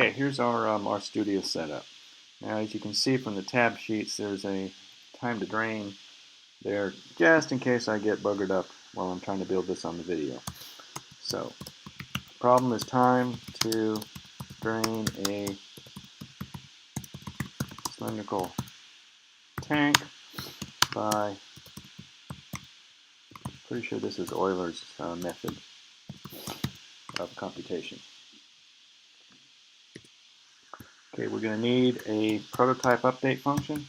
Okay, here's our studio setup. Now, as you can see from the tab sheets, there's a time to drain there, just in case I get buggered up while I'm trying to build this on the video. So, the problem is time to drain a cylindrical tank by, pretty sure this is Euler's method of computation. Okay, we're going to need a prototype update function.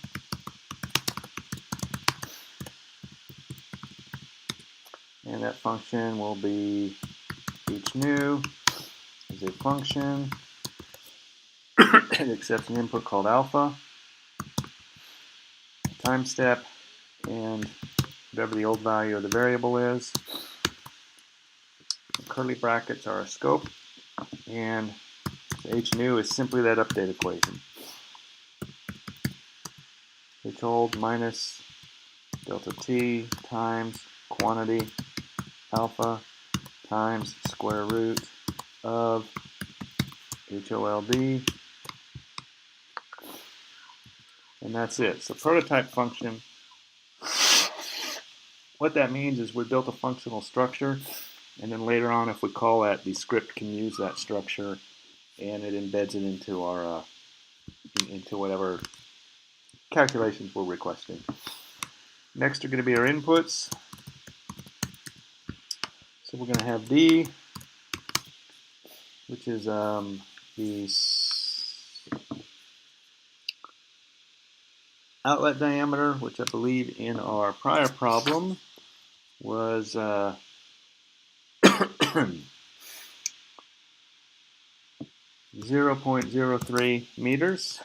And that function will be each new is a function. It accepts an input called alpha, a time step, and whatever the old value of the variable is. The curly brackets are a scope, and h new is simply that update equation. H old minus delta t times quantity alpha times square root of HOLD, and that's it. So prototype function, what that means is we built a functional structure, and then later on, if we call that, the script can use that structure and it embeds it into our into whatever calculations we're requesting. Next are going to be our inputs. So we're going to have D, which is the outlet diameter, which I believe in our prior problem was 0.03 meters.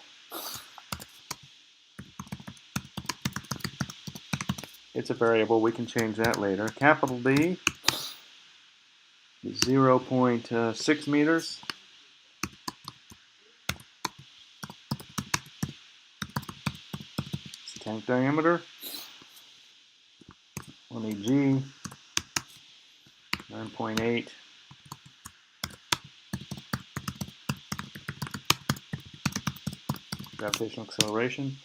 It's a variable, we can change that later. Capital D is 0.6 meters. It's the tank diameter. On the G, 9.8. Gravitational acceleration.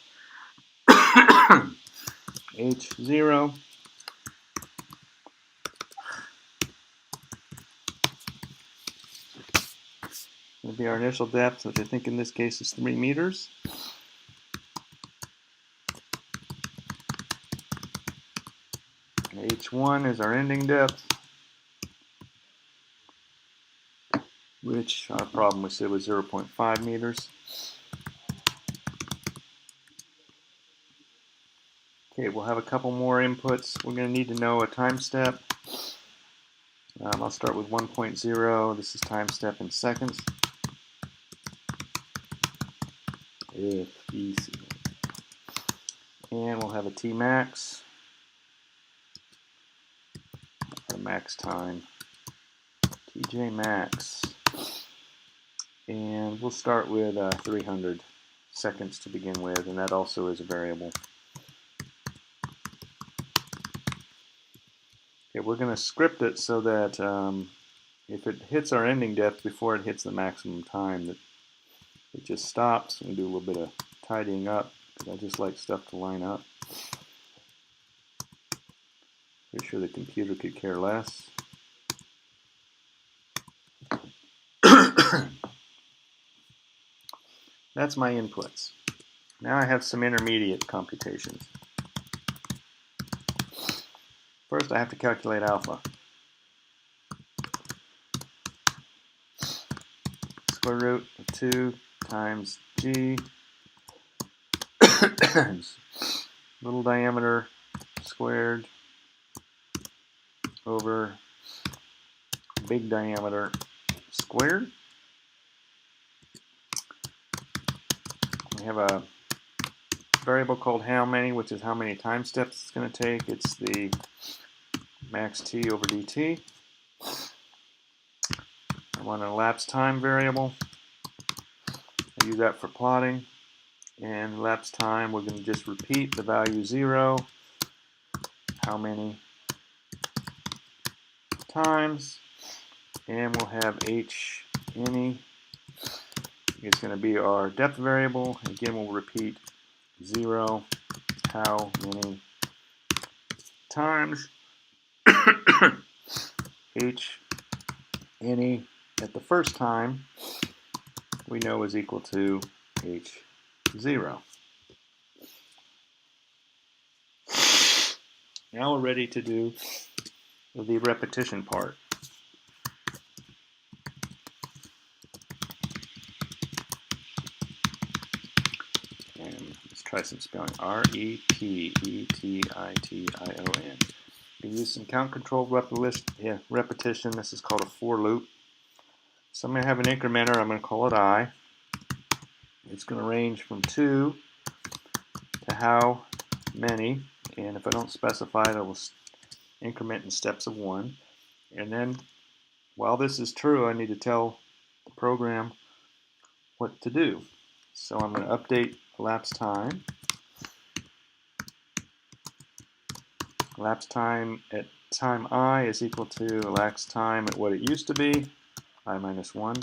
H0. Will be our initial depth, which I think in this case is 3 meters. H1 is our ending depth, which our problem we said was 0.5 meters. Okay, we'll have a couple more inputs. We're going to need to know a time step. I'll start with 1.0. This is time step in seconds. And we'll have a T max, a max time, TJ max. And we'll start with 300 seconds to begin with, and that also is a variable. Okay, we're going to script it so that if it hits our ending depth before it hits the maximum time, that it just stops. We do a little bit of tidying up, because I just like stuff to line up. Pretty sure the computer could care less. That's my inputs. Now I have some intermediate computations. First I have to calculate alpha. Square root of 2 times G little diameter squared over big diameter squared. We have a variable called how many, which is how many time steps it's going to take. It's the max t over dt. I want an elapsed time variable. I use that for plotting. And elapsed time, we're going to just repeat the value 0, how many times, and we'll have h any is going to be our depth variable. Again, we'll repeat 0, how many times h any at the first time we know is equal to h0. Now we're ready to do the repetition part. And let's try some spelling. R-E-P-E-T-I-T-I-O-N. We use some count control repetition. This is called a for loop. So I'm going to have an incrementer. I'm going to call it I. It's going to range from 2 to how many. And if I don't specify it, I will increment in steps of 1. And then, while this is true, I need to tell the program what to do. So I'm going to update elapsed time. Elapsed time at time I is equal to elapsed time at what it used to be, I minus 1,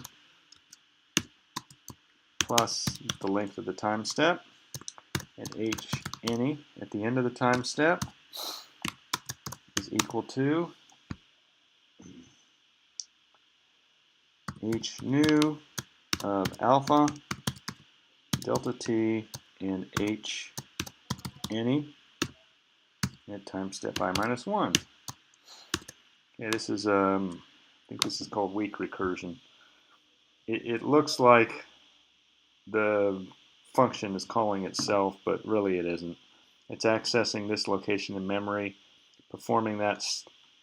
plus the length of the time step, and h any at the end of the time step is equal to h new of alpha, delta t, and h any at time step I minus 1. Okay, this is I think this is called weak recursion. It looks like the function is calling itself, but really it isn't. It's accessing this location in memory, performing that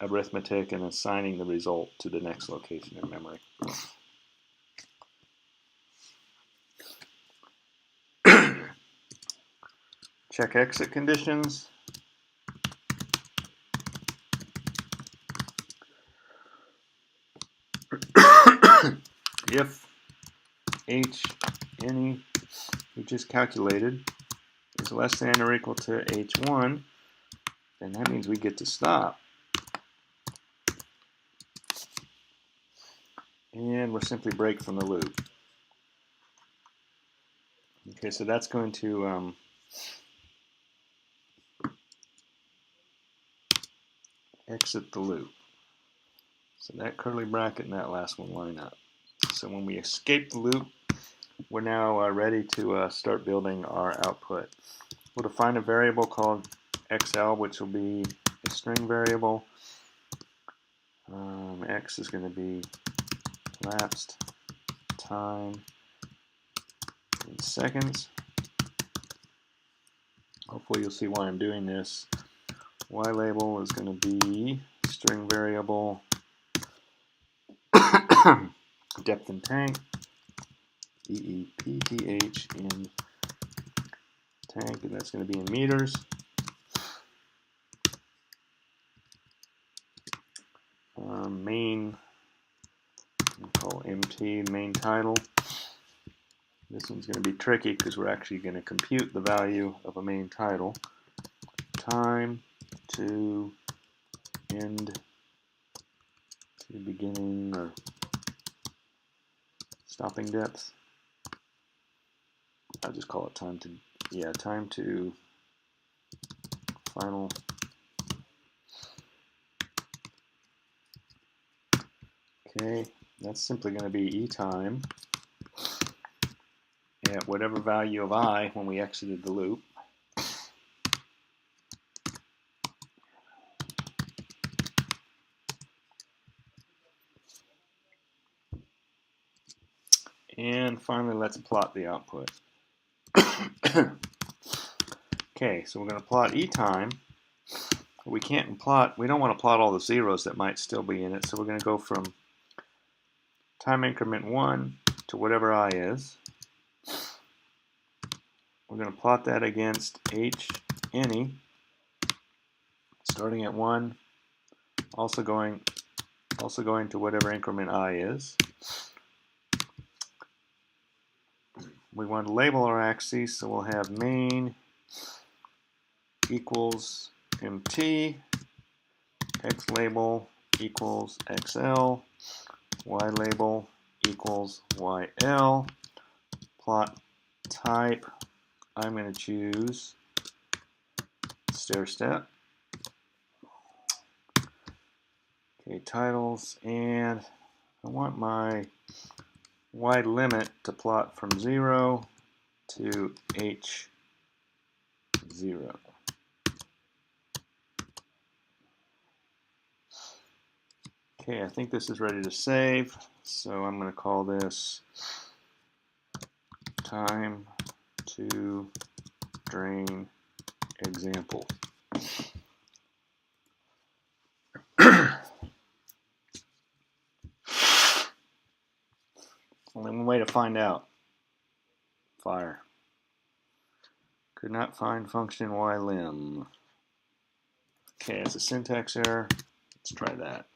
arithmetic, and assigning the result to the next location in memory. Check exit conditions. If h any we just calculated is less than or equal to h1, then that means we get to stop. And we'll simply break from the loop. Okay, so that's going to exit the loop. So that curly bracket and that last one line up. So when we escape the loop, we're now ready to start building our output. We'll define a variable called XL, which will be a string variable. X is going to be elapsed time in seconds. Hopefully you'll see why I'm doing this. Y label is going to be string variable depth in tank, EEPTH in tank, and that's going to be in meters. Main, we'll call MT main title. This one's going to be tricky because we're actually going to compute the value of a main title. Time to end to beginning or stopping depth. I'll just call it time to final. Okay, that's simply going to be E time at whatever value of I when we exited the loop. And finally, let's plot the output. Okay, so we're going to plot E time. We don't want to plot all the zeros that might still be in it, so we're going to go from time increment 1 to whatever I is. We're going to plot that against h any, starting at 1, also going to whatever increment I is. We want to label our axes, so we'll have main equals MT, X label equals XL, Y label equals YL, plot type, I'm going to choose stair step. Okay, titles, and I want my y limit to plot from 0 to h0. Okay, I think this is ready to save, so I'm going to call this time to drain example. Only one way to find out. Fire. Could not find function ylim. Okay, it's a syntax error. Let's try that.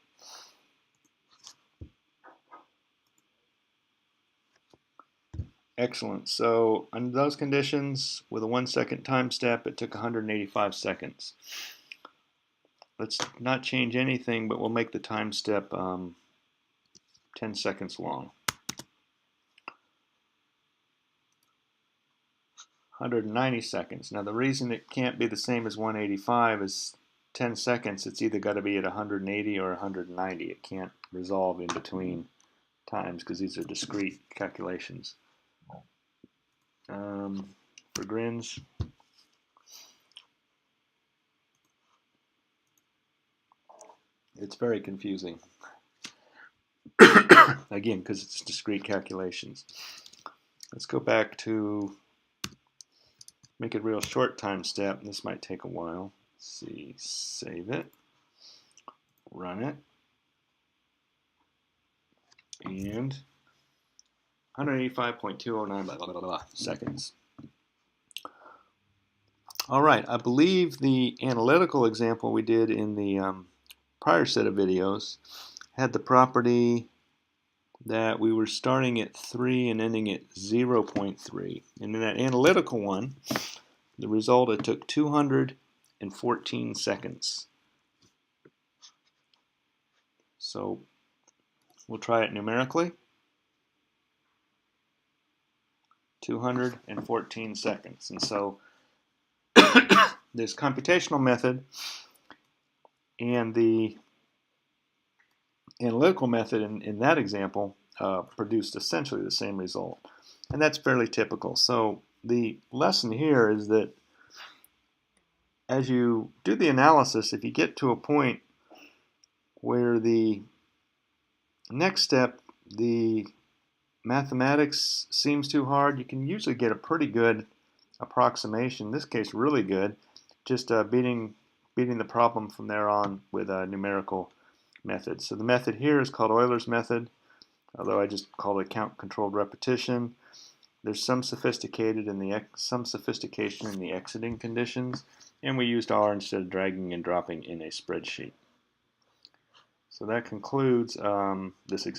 Excellent. So under those conditions, with a 1 second time step, it took 185 seconds. Let's not change anything, but we'll make the time step 10 seconds long. 190 seconds. Now the reason it can't be the same as 185 is 10 seconds. It's either got to be at 180 or 190. It can't resolve in between times because these are discrete calculations. For grins, it's very confusing. Again, because it's discrete calculations. Let's go back to make it real short time step. This might take a while. Let's see, save it, run it, and 185.209 blah, blah, blah, blah, seconds. All right, I believe the analytical example we did in the prior set of videos had the property that we were starting at 3 and ending at 0.3. And in that analytical one, the result, it took 214 seconds. So we'll try it numerically. 214 seconds. And so this computational method and the analytical method in that example produced essentially the same result. And that's fairly typical. So the lesson here is that as you do the analysis, if you get to a point where the next step, the mathematics seems too hard, you can usually get a pretty good approximation, in this case really good, just beating the problem from there on with a numerical method. So the method here is called Euler's method, although I just call it count controlled repetition. There's some sophistication in the exiting conditions, and we used R instead of dragging and dropping in a spreadsheet. So that concludes this example.